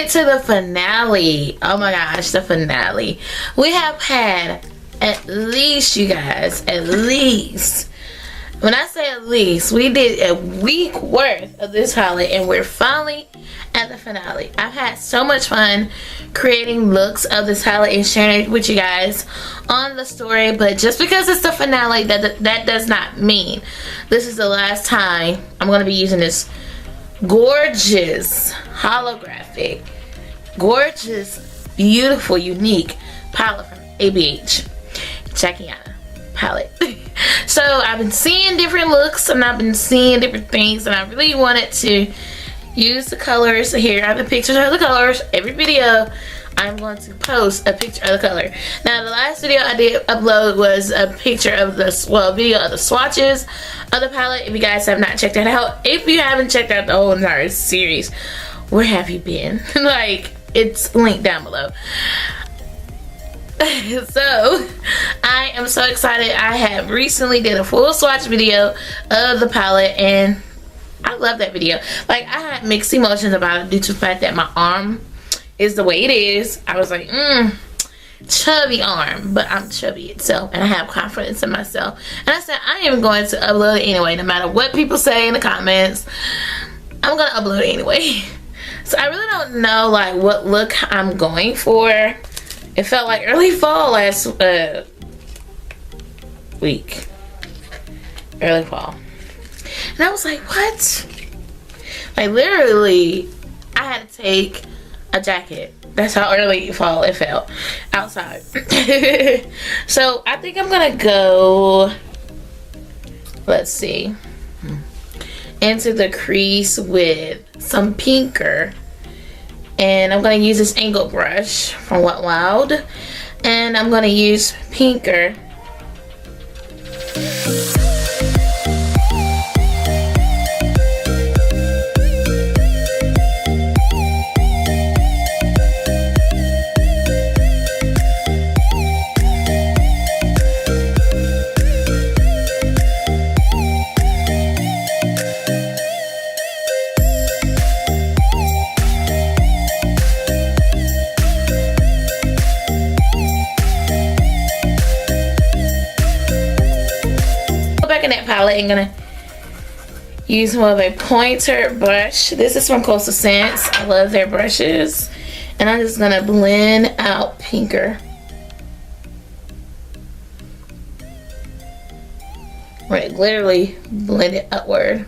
get to the finale. Oh my gosh, the finale. We have had at least, you guys, at least, when I say at least, we did a week worth of this palette, and we're finally at the finale. I've had so much fun creating looks of this palette and sharing it with you guys on the story, but just because it's the finale, that does not mean this is the last time I'm going to be using this gorgeous, holographic, gorgeous, beautiful, unique palette from JackieAina Palette. So I've been seeing different looks and I've been seeing different things, and I really wanted to use the colors. Here I have the pictures of the colors. Every video I'm going to post a picture of the color. Now the last video I did upload was a picture of the, well, video of the swatches of the palette. If you guys have not checked that out, if you haven't checked out the whole entire series, where have you been? Like, it's linked down below. So I am so excited. I have recently did a full swatch video of the palette, and I love that video. Like, I had mixed emotions about it due to the fact that my arm is the way it is. I was like, chubby arm, but I'm chubby itself, and I have confidence in myself, and I said I am going to upload it anyway, no matter what people say in the comments. I'm gonna upload it anyway. So I really don't know like what look I'm going for. It felt like early fall last week. Early fall. And I was like, what? Like, literally, I had to take a jacket. That's how early fall it felt outside. So I think I'm gonna go, let's see, into the crease with some pinker. And I'm going to use this angle brush from Wet Wild, and I'm going to use pinker. That palette and gonna use more of a pointer brush. This is from Coastal Scents. I love their brushes, and I'm just gonna blend out pinker. Right, literally blend it upward.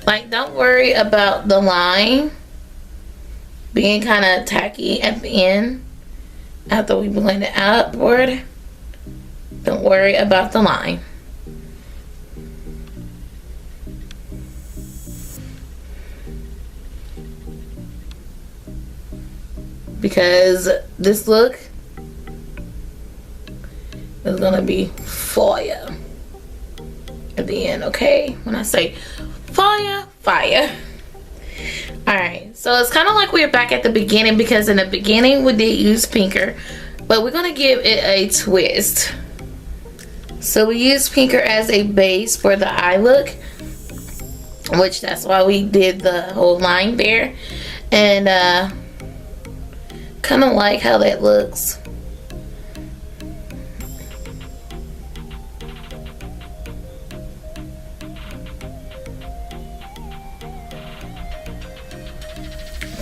Like, don't worry about the line being kind of tacky at the end after we blend it outward. Don't worry about the line. Because this look is gonna be fire at the end, okay? When I say fire, fire. Alright, so it's kind of like we're back at the beginning, because in the beginning we did use pinker, but we're going to give it a twist. So we use pinker as a base for the eye look, which that's why we did the whole line there, and kind of like how that looks.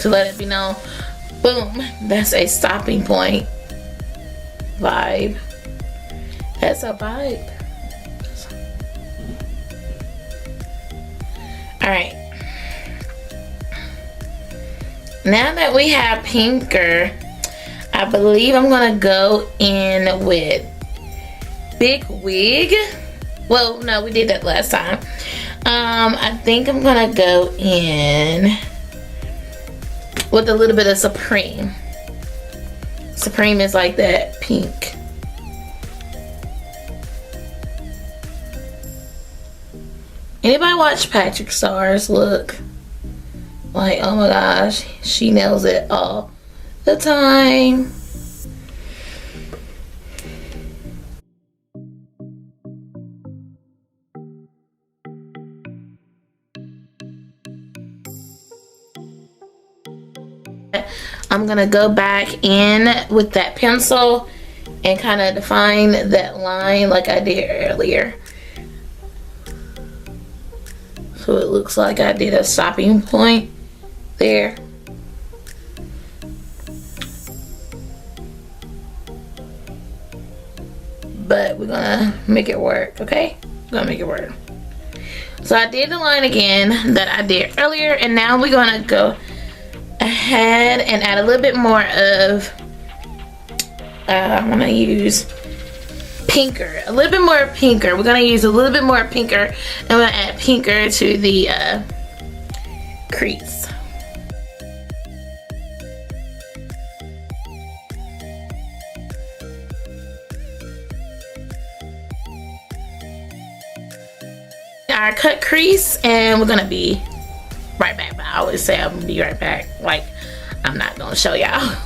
To let it be known, boom, that's a stopping point vibe. That's a vibe. Alright, now that we have pinker, I believe I'm gonna go in with Big Wig. Well, no, we did that last time. I think I'm gonna go in with a little bit of Supreme. Supreme is like that pink. Anybody watch Patrick Starr's look? Like, oh my gosh, she nails it all the time. I'm gonna go back in with that pencil and kind of define that line like I did earlier. So it looks like I did a stopping point there. But we're gonna make it work, okay? We're gonna make it work. So I did the line again that I did earlier, and now we're gonna go ahead and add a little bit more of, I'm gonna use pinker, a little bit more pinker. We're gonna use a little bit more pinker, and we're gonna add pinker to the crease. Our cut crease, and we're gonna be right back. But I always say I'm gonna be right back, like I'm not gonna show y'all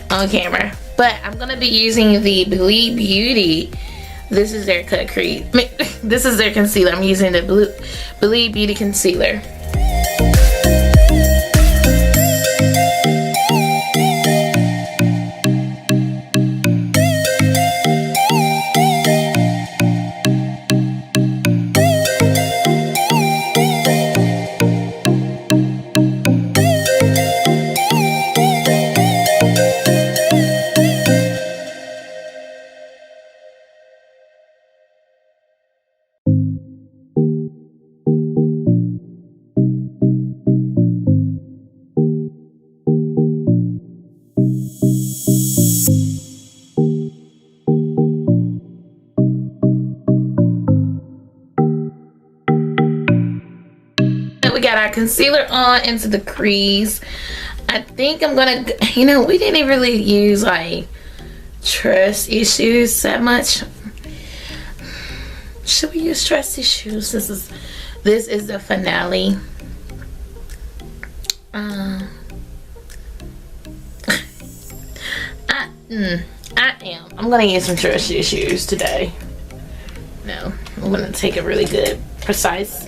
on camera, but I'm gonna be using the Believe Beauty. This is their cut crease. This is their concealer. I'm using the Believe Beauty concealer. We got our concealer on into the crease. I think I'm gonna, you know, we didn't really use like trust issues that much. Should we use trust issues? This is the finale. I am. I'm gonna use some trust issues today. No, I'm gonna take a really good, precise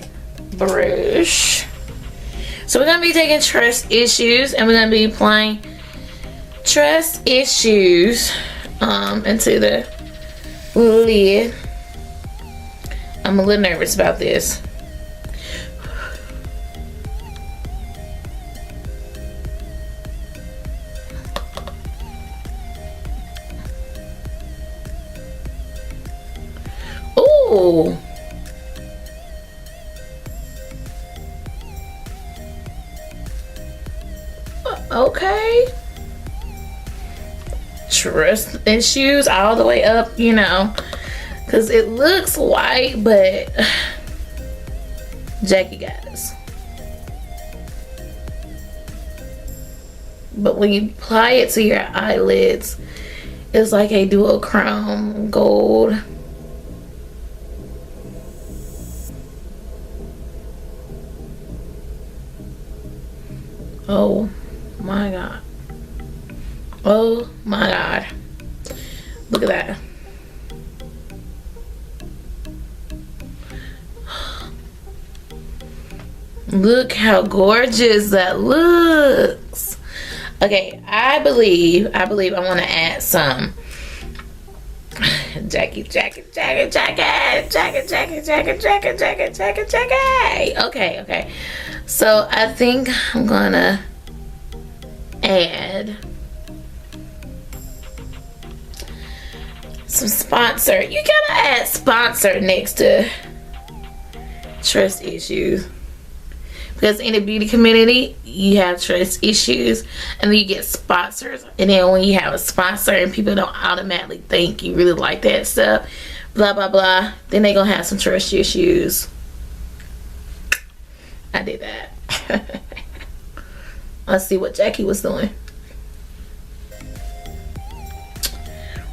brush. So we're gonna be taking trust issues, and we're gonna be applying trust issues into the lid. I'm a little nervous about this. Ooh. Okay. Trust issues all the way up, you know, because it looks white, but Jackie got us. But when you apply it to your eyelids, it's like a duochrome gold. Oh my God. Oh my God. Look at that. Look how gorgeous that looks. Okay, I believe I want to add some Jackie. Okay. So I think I'm gonna add some sponsor. You gotta add sponsor next to trust issues, because in the beauty community you have trust issues and then you get sponsors, and then when you have a sponsor and people don't automatically think you really like that stuff, blah blah blah, then they gonna have some trust issues. I did that. Let's see what Jackie was doing.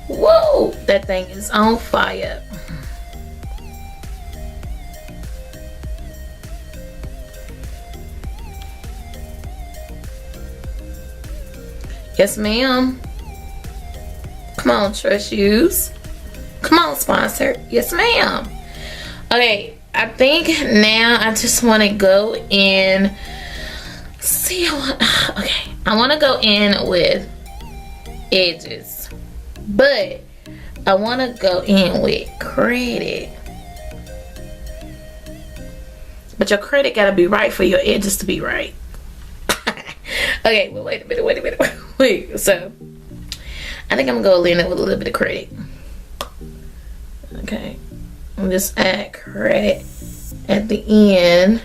Whoa, that thing is on fire. Yes, ma'am. Come on, trust issues. Come on, sponsor. Yes, ma'am. Okay, I think now I just want to go in See, I want to go in with edges, but I want to go in with credit. But your credit gotta be right for your edges to be right. Okay, well, wait a minute. Wait. So, I think I'm gonna go in it with a little bit of credit. Okay, I'm just add credit at the end.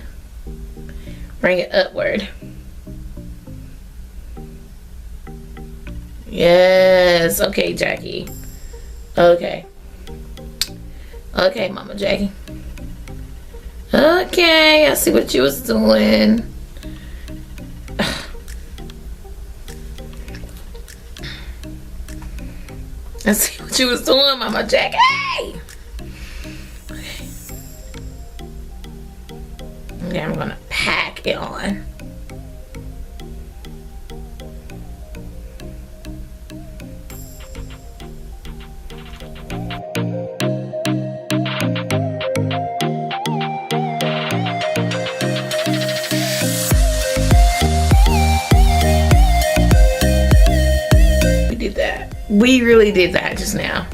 Bring it upward. Yes. Okay, Jackie. Okay, Mama Jackie. Okay, I see what you was doing. I see what you was doing, Mama Jackie. Okay, I'm gonna pack it on. We really did that just now.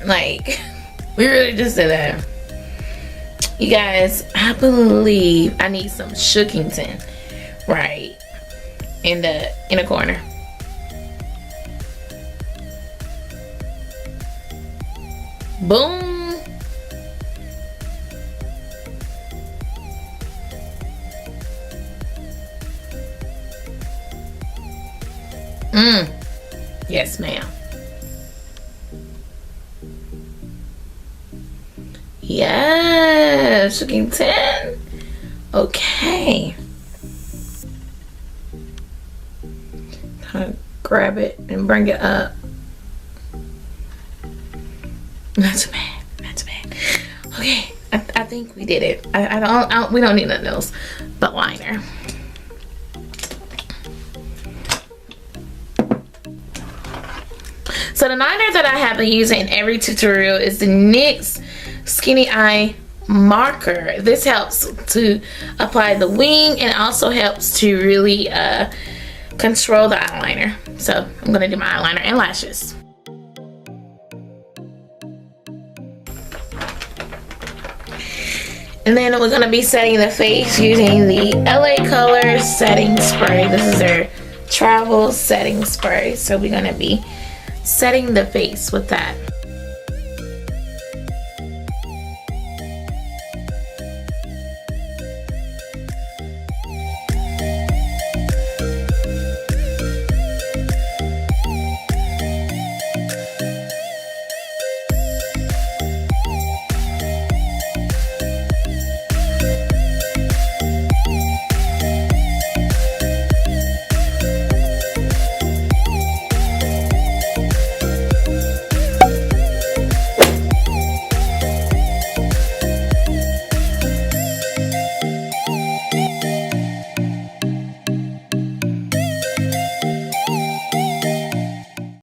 Like, we really just did that. You guys, I believe I need some Shookington right in the inner corner. Boom. Yes, ma'am. Yes, Shookington. Okay. Grab it and bring it up. Not too bad. Not too bad. Okay, I think we did it. We don't need nothing else but liner. So the liner that I have been using in every tutorial is the NYX Skinny Eye Marker. This helps to apply the wing and also helps to really control the eyeliner. So I'm gonna do my eyeliner and lashes. And then we're gonna be setting the face using the LA Colors setting spray. This is their travel setting spray. So we're gonna be setting the face with that.